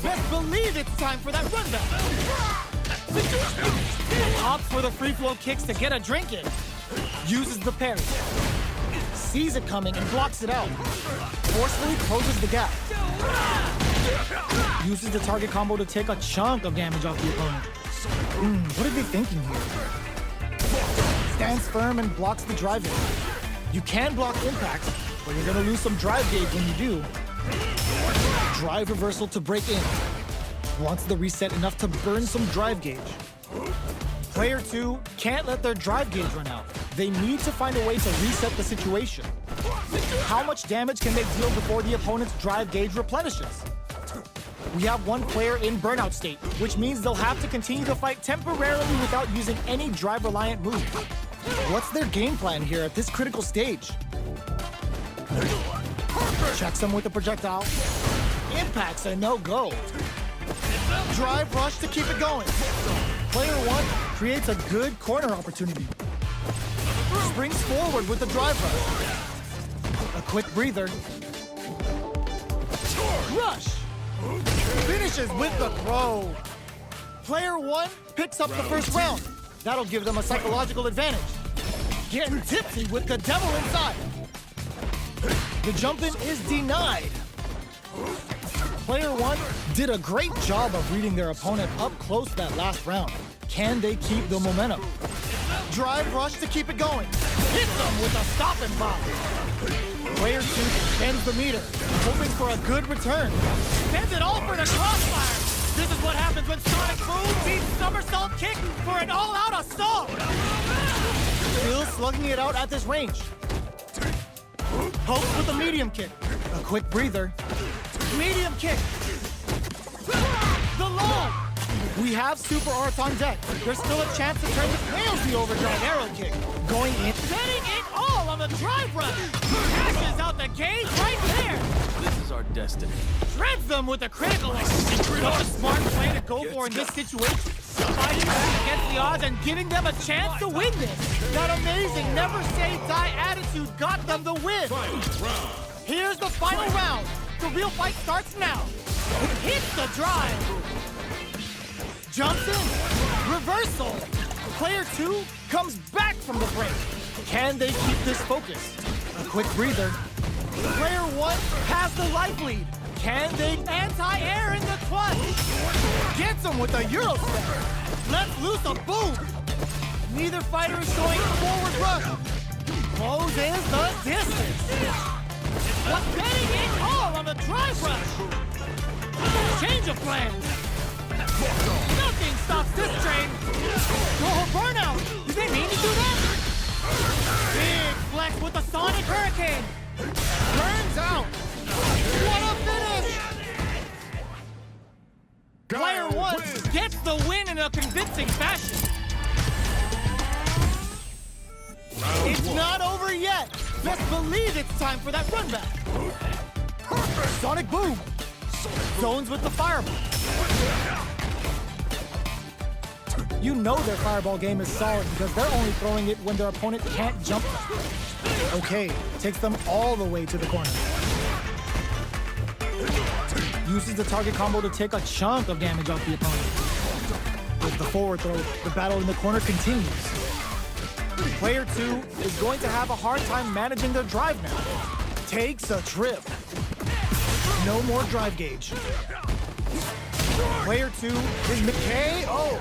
Best believe it's time for that run back. Opts for the free flow kicks to get a drink in. Uses the parry. Sees it coming and blocks it out. Forcefully closes the gap. Uses the target combo to take a chunk of damage off the opponent. What are they thinking here? Stands firm and blocks the drive in. You can block impact, but you're gonna lose some drive gauge when you do. Drive reversal to break in. Wants the reset enough to burn some drive gauge. Player 2 can't let their drive gauge run out. They need to find a way to reset the situation. How much damage can they deal before the opponent's drive gauge replenishes? We have one player in burnout state, which means they'll have to continue to fight temporarily without using any drive-reliant moves. What's their game plan here at this critical stage? Checks them with a projectile. Impact's a no-go. Drive rush to keep it going. Player 1 creates a good corner opportunity. Springs forward with the drive rush. A quick breather. Rush! Finishes with the throw. Player 1 picks up the first round. That'll give them a psychological advantage. Getting tipsy with the devil inside. The jump in is denied. Player 1 did a great job of reading their opponent up close that last round. Can they keep the momentum? Drive rush to keep it going. Hit them with a stop and pop. Player 2 spends the meter, hoping for a good return. Spends it all for the crossfire. This is what happens when Sonic Boom beats Somersault Kick for an all-out assault. Still slugging it out at this range. Hopes with a medium kick. A quick breather. Medium kick. The low. We have Super Arts on deck. There's still a chance to turn this nails the overdrive arrow kick. Going in. Betting it all on the drive rush. Cashes out the gauge right there. This is our destiny. Shreds them with a critical one. Such a smart play to go for in this situation. Fighting back against the odds and giving them a chance to win this. That amazing never say die attitude got them the win. Here's the final round. The real fight starts now. Hits the drive. Jumps in. Reversal. Player 2 comes back from the break. Can they keep this focus? A quick breather. Player 1 has the life lead. Can they anti-air in the clutch? Gets him with a Euro step. Lets loose a boom. Neither fighter is showing forward rush. Closes the distance. Was betting it all on the drive rush. Change of plans. Nothing stops this train. Oh, burnout. Did they mean to do that? Big flex with the Sonic Hurricane. Burns out. What a finish. Player 1 gets the win in a convincing fashion. It's not over yet. Best believe it's time for that run back. Sonic Boom. Zones with the fireball. You know their fireball game is solid because they're only throwing it when their opponent can't jump them. Okay, takes them all the way to the corner. Uses the target combo to take a chunk of damage off the opponent. With the forward throw, the battle in the corner continues. Player 2 is going to have a hard time managing their drive now. Takes a trip. No more drive gauge. Player 2 is KO.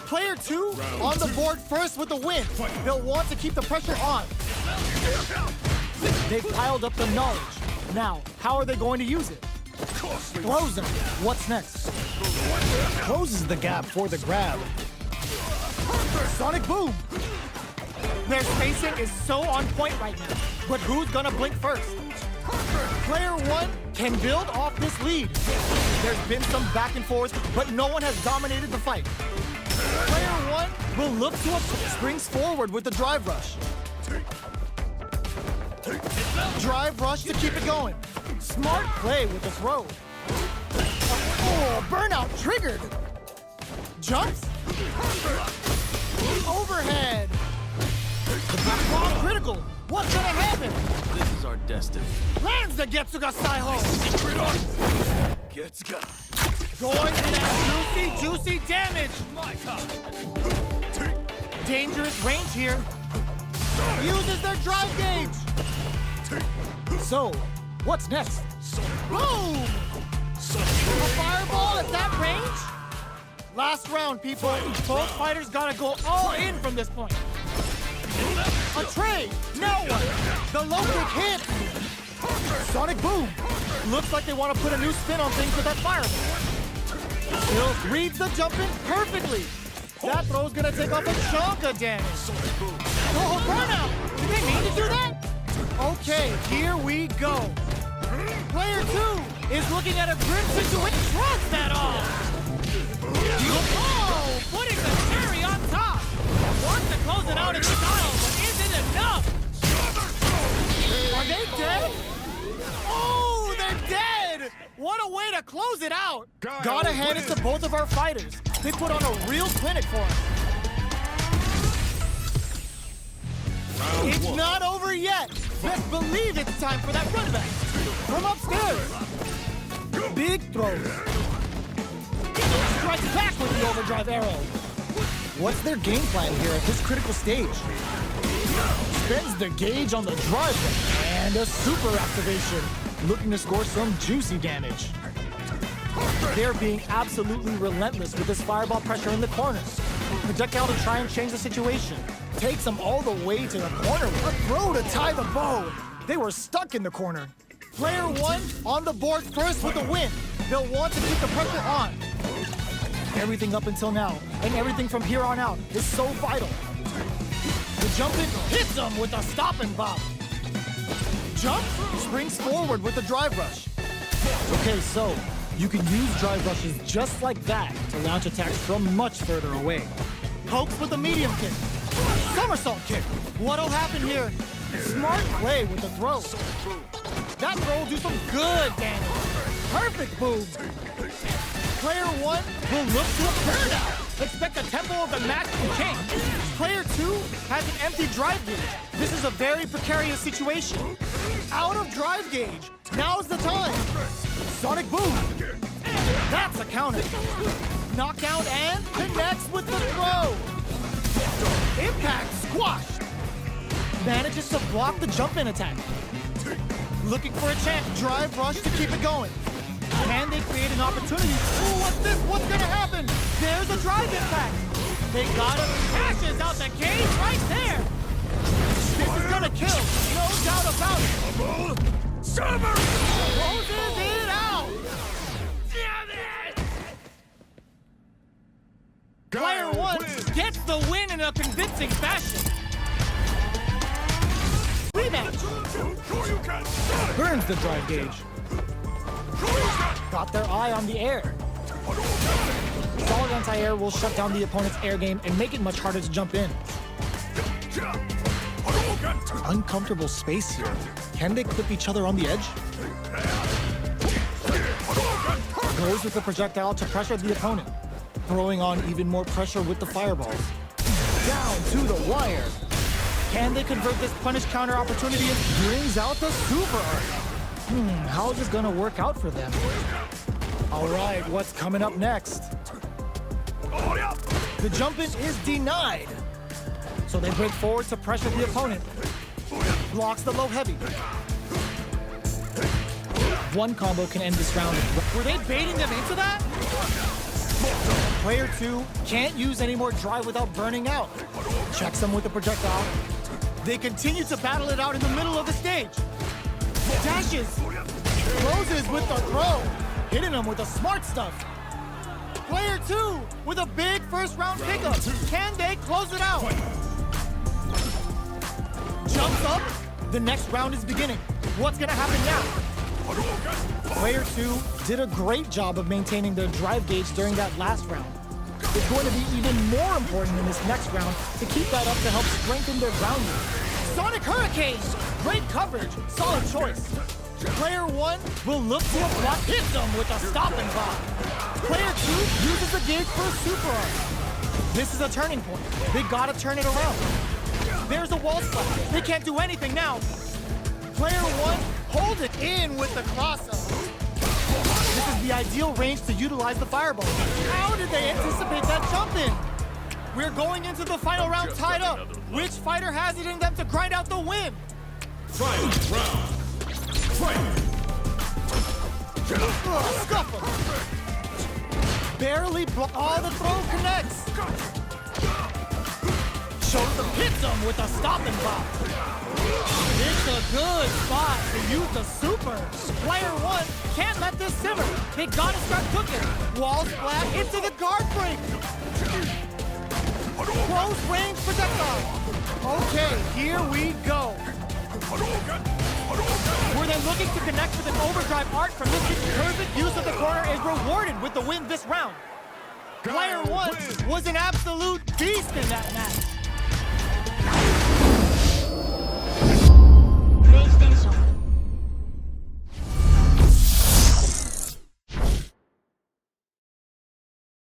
Player 2 on the board first with the win. They'll want to keep the pressure on. They've piled up the knowledge. Now, how are they going to use it? Throws them. What's next? Closes the gap for the grab. Sonic Boom. Their spacing is so on point right now. But who's gonna blink first? Player 1 can build off this lead. There's been some back and forth, but no one has dominated the fight. Player 1 will look to a springs forward with the drive rush. Drive rush to keep it going. Smart play with the throw. Oh, burnout triggered. Jumps. Overhead. The back ball critical. What's gonna happen? This is our destiny. Lands the Getsuga Saiho. Going to that juicy damage. Dangerous range here. Uses their drive gauge. So, what's next? Boom! A fireball at that range? Last round, people. Both fighters gotta go all in from this point. A trade. Now what? The low kick hit. Sonic boom. Looks like they want to put a new spin on things with that fireball. Silk reads the jump in perfectly. That throw's gonna take off a chunk of damage. Oh, burnout! Did they mean to do that? Okay, here we go. Player 2 is looking at a grim situation. Trust that all. Oh, putting the cherry on top. Wants to close it out in style, but is it enough? Are they dead? Oh, they're dead! What a way to close it out! Gotta hand it to both of our fighters. They put on a real clinic for us. It's not over yet. Best believe it's time for that run back. From upstairs. Big throws. Strikes back with the overdrive arrow. What's their game plan here at this critical stage? Spends the gauge on the drive and a super activation, looking to score some juicy damage. They're being absolutely relentless with this fireball pressure in the corners. Projectile to try and change the situation. Takes them all the way to the corner. A throw to tie the bow. They were stuck in the corner. Player 1 on the board first with the win. They'll want to keep the pressure on. Everything up until now, and everything from here on out, is so vital. The jump in hits them with a stop and bop. Jump springs forward with the drive rush. Okay, so you can use drive rushes just like that to launch attacks from much further away. Pokes with a medium kick. Somersault kick. What'll happen here? Smart play with the throw. That throw will do some good damage. Perfect move. Player 1 will look to a burnout. Expect the tempo of the match to change. Player 2 has an empty drive gauge. This is a very precarious situation. Out of drive gauge. Now's the time. Sonic boom. That's a counter. Knockdown and connects with the throw. Impact squashed. Manages to block the jump-in attack. Looking for a chance. Drive rush to keep it going. Can they create an opportunity? Ooh, what's this? What's gonna happen? There's a drive impact. They got him. Cashes out the cage right there. This is gonna kill. No doubt about it. Summer! Closes it out. Player 1 gets the win in a convincing fashion. Rematch. Burns the drive gauge. Got their eye on the air. Solid anti-air will shut down the opponent's air game and make it much harder to jump in. Uncomfortable space here. Can they clip each other on the edge? Goes with the projectile to pressure the opponent, throwing on even more pressure with the fireballs. Down to the wire. Can they convert this punish counter opportunity and brings out the super art? How is this gonna work out for them? All right, what's coming up next? The jump-in is denied. So they break forward to pressure the opponent. Blocks the low heavy. One combo can end this round. Were they baiting them into that? Player 2 can't use any more drive without burning out. Checks them with the projectile. They continue to battle it out in the middle of the stage. Dashes. Closes with the throw. Hitting them with the smart stuff. Player 2 with a big first round pickup. Can they close it out? Jumps up. The next round is beginning. What's gonna happen now? Player 2 did a great job of maintaining their drive gauge during that last round. It's going to be even more important in this next round to keep that up to help strengthen their ground game. Sonic Hurricane! Great coverage. Solid choice. Player 1 will look to a block. Hits them with a stop and pop. Player 2 uses the gauge for a super arc. This is a turning point. They gotta turn it around. There's a wall slap. They can't do anything now. Player 1 holds it in with the cross-up. This is the ideal range to utilize the fireball. How did they anticipate that jump in? We're going into the final round tied up. Which fighter has it in them to grind out the win? Final round. Fight! Scuff him. Barely block. Oh, the throw connects. Shows them, hits him with a stopping block. It's a good spot to use the super. Player one can't let this simmer. They gotta start cooking. Wall splash into the guard break. Close range projectile. Okay, here we go. Were they looking to connect with an overdrive arc from this perfect use of the corner is rewarded with the win this round. Player one was an absolute beast in that match.